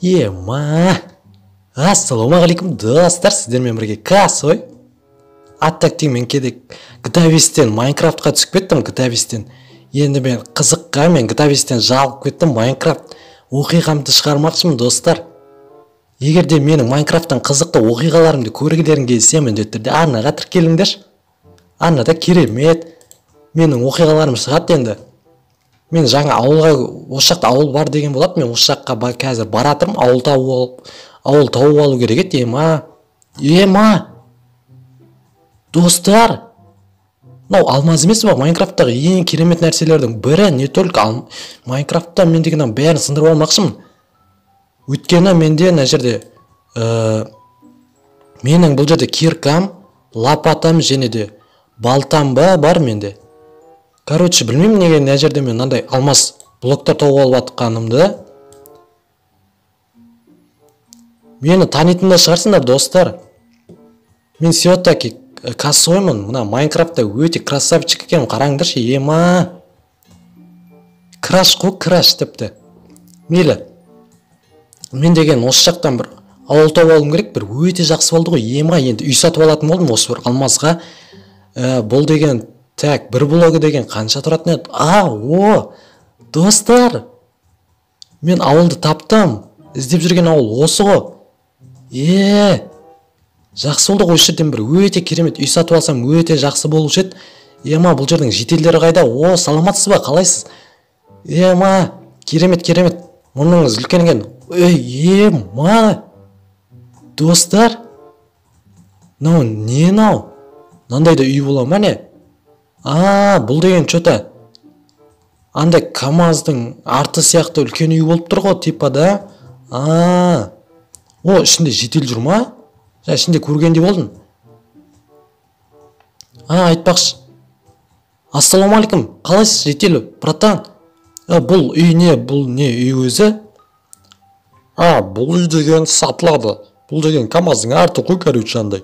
Ема, ассалаумағалейкум достар, сіздермен бірге касой. Аттактың мен кедек гтавистен Майнкрафтқа түсіп кеттім. Гтавистен енді мен қызыққа мен гтавистен жалып кеттім. Майнкрафт оқиғамды шығармақшымын достар. Егер де менің Майнкрафттан қызықты оқиғаларымды көргілерің келсе, міндетті түрде арнаға тіркеліңдер. Арнада керемет менің оқиғаларым шығады енді. Мен жаңа ауылға, осы жақта ауыл бар деген болады. Мен осы жаққа қазір баратырмын. Ауыл тауып алу керек еді. Ема достар, мынау алмаз емес па? Майнкрафттағы ең керемет нәрселердің бірі. Не только Майнкрафтта мен деген бәрін сындырып алмақшымын. Өйткені менде мына жерде менің бұл жерде киркам, лопатам және де балтам бар менде. Короче, білмеймін неге мына жерде мен мынандай алмаз блоктар тауып алып жатқанымды. Мені танитындар шығарсыңдар достар. Мен все-таки косоймын. Мына Майнкрафтта өте красавчик екенмін. Қараңдаршы, ема. Краш қой, краш тіпті. Мейлі. Мен деген осы жақтан бір ауыл тауып алуым керек. Бір өте жақсы болды ғой. Ема, енді үй сатып алатын болдым осы бір алмазға. Бұл деген так, бір блогы деген қанша тұратын еді? Достар, мен ауылды таптым. Іздеп жүрген ауыл осы ғой. Жақсы болды ғой, жерден бір өте керемет үй сатып алсам өте жақсы болушы еді. Ема, бұл жердің жетелдері қайда? Саламатсыз ба? Қалайсыз? Ема, керемет. Мұныңыз үлкен. Ема, достар, не нау? Мынандай да үй бола ма не? Бұл деген что-то андай КамАЗдың арты сияқты үлкен үй болып тұр ғой, типа да. Ішінде жетел жүр ма? Ішінде көргенде болдым. Айтпақшы. Ассалаумағалейкум. Қалайсыз, жетелі, братан? Бұл үй не? Бұл не үй өзі? Бұл үй деген сатылады. Бұл деген КамАЗдың арты қой, короче, андай.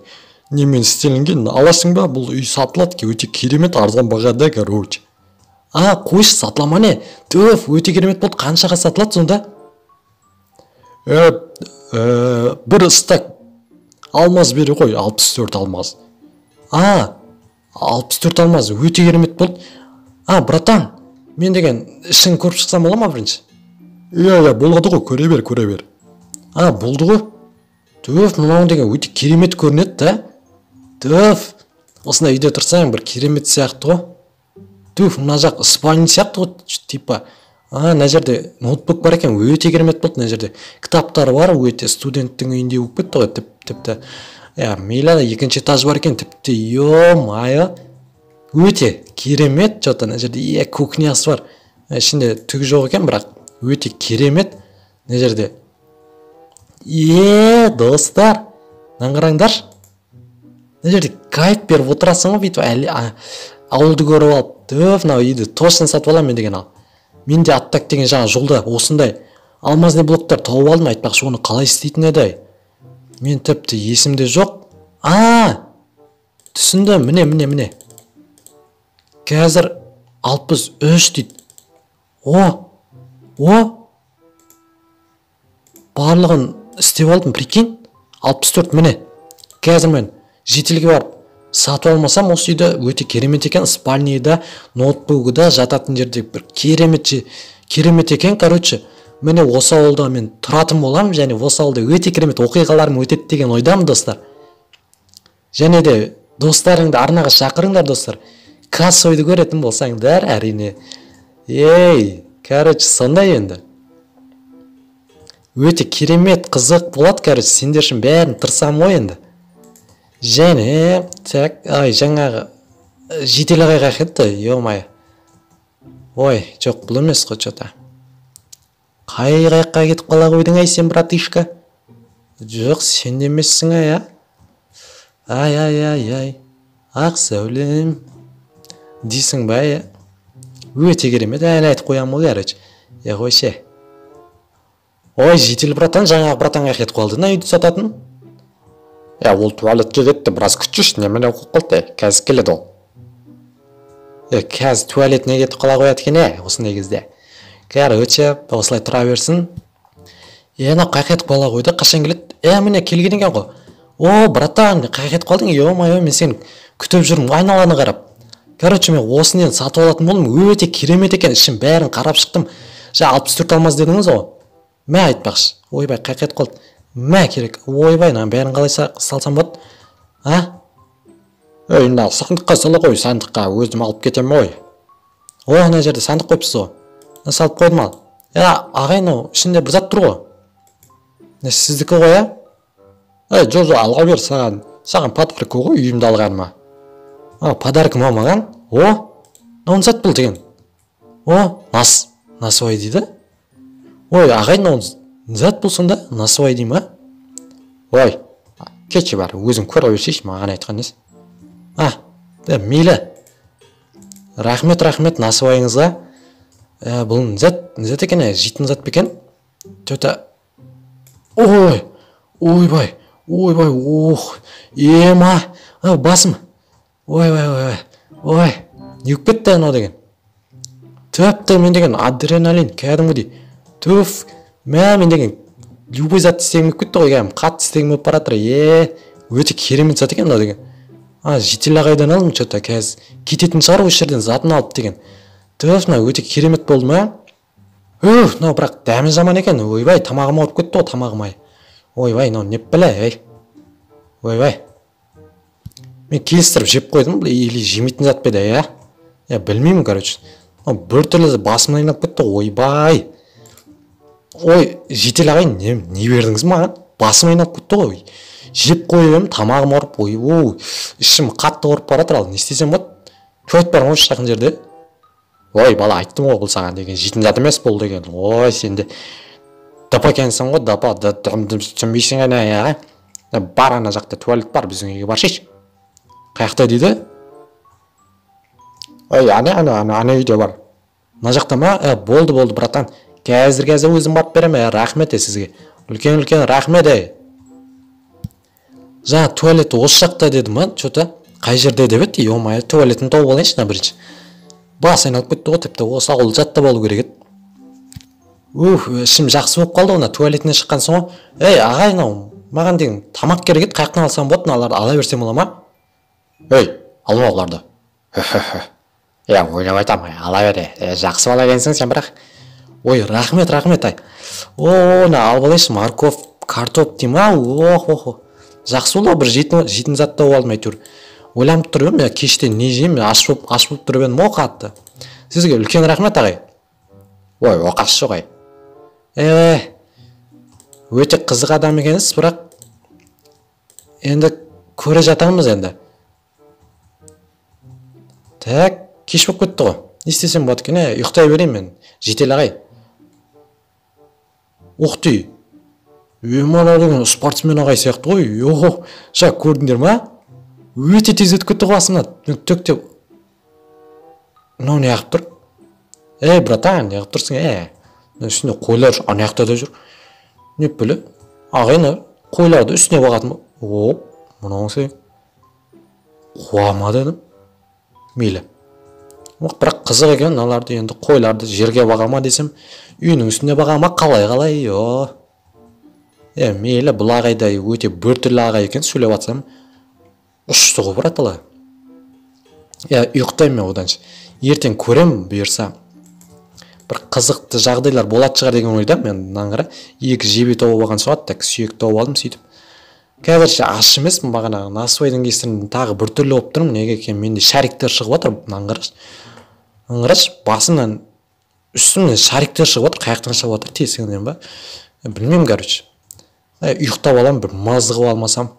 Немен істелінген, аласың ба? Бұл үй сатылады, өте керемет арзан бағада, короче. Қойшы, сатылама не? Төф, өте керемет болды. Қаншаға сатылады сонда? Бір стак алмаз бере қой, 64 алмаз. 64 алмаз, өте керемет болды. Братан, мен деген ішін көріп шықсам бола ма бірінші? Болады ғой, көре бер. Болды ғой. Төф, мынауын деген өте керемет көрінеді да. Төф, осындай үйде тұрсаң бір керемет сияқты ғой. Төф, мына жақ спальня сияқты ғой, типа. Мына жерде ноутбук бар екен, өте керемет болды. Мына жерде кітаптар бар, өте студенттің үйінде болып кетті ғой, тіпті. Мейлі, екінші этаж бар екен, тіпті. Ё-майы, өте керемет. Что-то мына жерде кухнясы бар. Ішінде түк жоқ екен, бірақ өте керемет. Мына жерде достар, қараңдаршы. Мына жерде кайф беріп отырасың ғой, бүйтіп ауылды көріп алып. Төф, мынау үйді точно сатып аламын мен деген ал. Мен де аттак деген жаңа жолда осындай алмазный блоктар тауып алдым. Айтпақшы, оны қалай істейтін еді? Мен тіпті есімде жоқ. Түсіндім, міне. Қазір 63 дейді. Барлығын істеп алдым, прикинь. 64, міне. Қазір мен жетелге барып сатып алмасам, осы үйді өте керемет екен. Спальняда, ноутбугыда, жататын жерде бір керемет екен. Короче, міне осы ауылда мен тұратын болам, және осы ауылда өте керемет оқиғаларым өтеді деген ойдамын, достар. Және де достарыңды арнаға шақырыңдар, достар. Касойды көретін болсаңдар, әрине. Короче, сондай енді. Өте керемет қызық болады, короче, сендер үшін бәрін тырсам ғой енді. Және, жаңағы жетел ағай қақетті, ё-май. Жоқ, бұл емес қой, что-то. Қай қайыққа кетіп қала қойдың, сен, братишка? Жоқ, сен демессің, ақ сәулем дейсің ба, өте керемет, айтып қоям ғой, короче. Қойшы. Жетел братан, жаңағы братанға кетіп қалды, үйді сататын? Ол туалетке кетті, біраз күтшіш, немен оқып қалды, қазір келеді ол. Қазір туалетіне кетіп қала қояды екен, осындай кезде. Короче, осылай тұра берсін. Ана қайқетіп қала ғой да, қашан келеді? Міне келген екен ғой. О, братан, қайқетіп қалдың, ё-моё, мен сені күтіп жүрмін, айналаны қарап. Короче, мен осынен сатып алатын болдым, өте керемет екен, ішін бәрін қарап шықтым. 64 алмаз дедіңіз ғой. Мә айтпақшы. Ойбай, қайқетіп қалды. Мә керек. Ойбай, мына бәрін қалай салсам болады? Мына сандыққа сала қой, сандыққа өзім алып кетемін ғой. Ана жерде сандық қойыпсыз ғой. Салып қойдым ал. Ағай, ішінде бір зат тұр ғой. Сіздікі ғой, Жо, алға бер, саған подарка ғой, үйімді алғаныма. Подарка ма маған? Науын зат бұл деген. Насыбай дейді? Ағай, науын зат бұл сонда? Насыбай дей ма? Кетші бар, өзің көр өшеш, маған айтқан несі. Мейлі. Рахмет насыбайыңызға. Бұл зат екен, жейтін зат бекен. Ойбай, ема, басым. Неуіп кетті анау деген. Тіпті мен деген адреналин, кәдімгідей. Мен деген любой зат істегім кетті ғой, қатты істегім өп баратыр. Өте керемет зат екен анау деген. Житель ағайдан алдым, қазір кететін шығар осы жерден затын алып деген. Өте керемет болды ма? Бірақ дәмі жаман екен. Ойбай, тамағым ауырып кетті ғой, тамағым. Ойбай, не біле, ойбай. Мен келістіріп жеп қойдым, или жемейтін зат беді, білмеймін, короче. Бір түрлі басымын айнап кетті, ойбай. Житель ағай, не бердіңіз маған? Басым айнап кетті ғой. Жеп қойым, тамағым ауырып, ішім қатты ауырып баратыр, ал не істесем болады? Көт бар ғой жақын жерде. Бала, айттым ғой бұл саған деген, жейтін зат емес бұл деген. Сенде дапа кәнсің ғой, дапа, түсінбейсің ғана, бар ана жақта туалет бар, біздің үйге бар шеш. Қаяқта дейді? Ана үйде бар. Мына жақта ма? Болды, братан. Қазір өзім барып берем, рахмет сізге. Үлкен рахмет. Жаңа туалеті осы жақта деді ма? Қай жерде деп еді? Ё-моё, туалетін тауып алайыншы на бірінші. Бас айналып кетті ғой, тіпті осы ауыл жатта болу керек еді. Ішім жақсы болып қалды оны, туалетіне шыққан соң. Ағай, маған деген тамақ керек еді, қаяқтан алсам болады, аларды ала берсем бола ма? Алма оларды. Ойнап айтам, ала бере. Жақсы бала екенсің сен бірақ. Рахмет, алып алайыншы, морков, картоп дей ма? Жақсы болды, бір жейтін зат тауып алдым әйтеуір. Ойланып тұрып едім, кеште не жеймін, аш болып тұрып едім, қатты. Сізге үлкен рахмет, ағай. Оқасы жоқ, Өте қызық адам екенсіз, бірақ енді көре жатамыз енді. Кеш болып кетті ғой. Не істесем болады екен, ұйықтай берейін мен, жетел ағай. Ұқтай. Мана деген спортсмен ағай сияқты ғой. Көрдіңдер ма? Өте тез өтіп кетті ғой басымнан. Төктеп. Мынау не ағып тұр? Братан, не ағып тұрсың? Үстіне қойлар жүр, ана жақта да жүр. Не біле? Ағайын, қойларды үстіне бағатын ба? Мынауың сен. Қуама дедім. Мейлі. Бірақ қызық екен, мыналарды енді қойларды жерге бағама десем, үйінің үстіне бағама қалай. Мейлі, бұл ағайдай өте біртүрлі ағай екен, сөйлеп атсам. Ұшты ғой бұратылы. Ұйықтаймын мен оданшы. Ертең көрем бұйырса. Бір қызықты жағдайлар болады шығар деген ойдам мен наңғыра. 2 жебе тауып алған соң аттак сүйек тауып алдым сөйтіп. Қазірше аш емеспін, бағана насыбайдың кесірінен тағы біртүрлі болып тұрмын. Неге екен менде шариктер шығып отыр, наңғыраш. Басымнан үстімнен шариктер шығып отыр, қаяқтан шығып отыр, тесігінен ба? Білмеймін, короче. Ұйықтап алам, бір мазығып алмасам.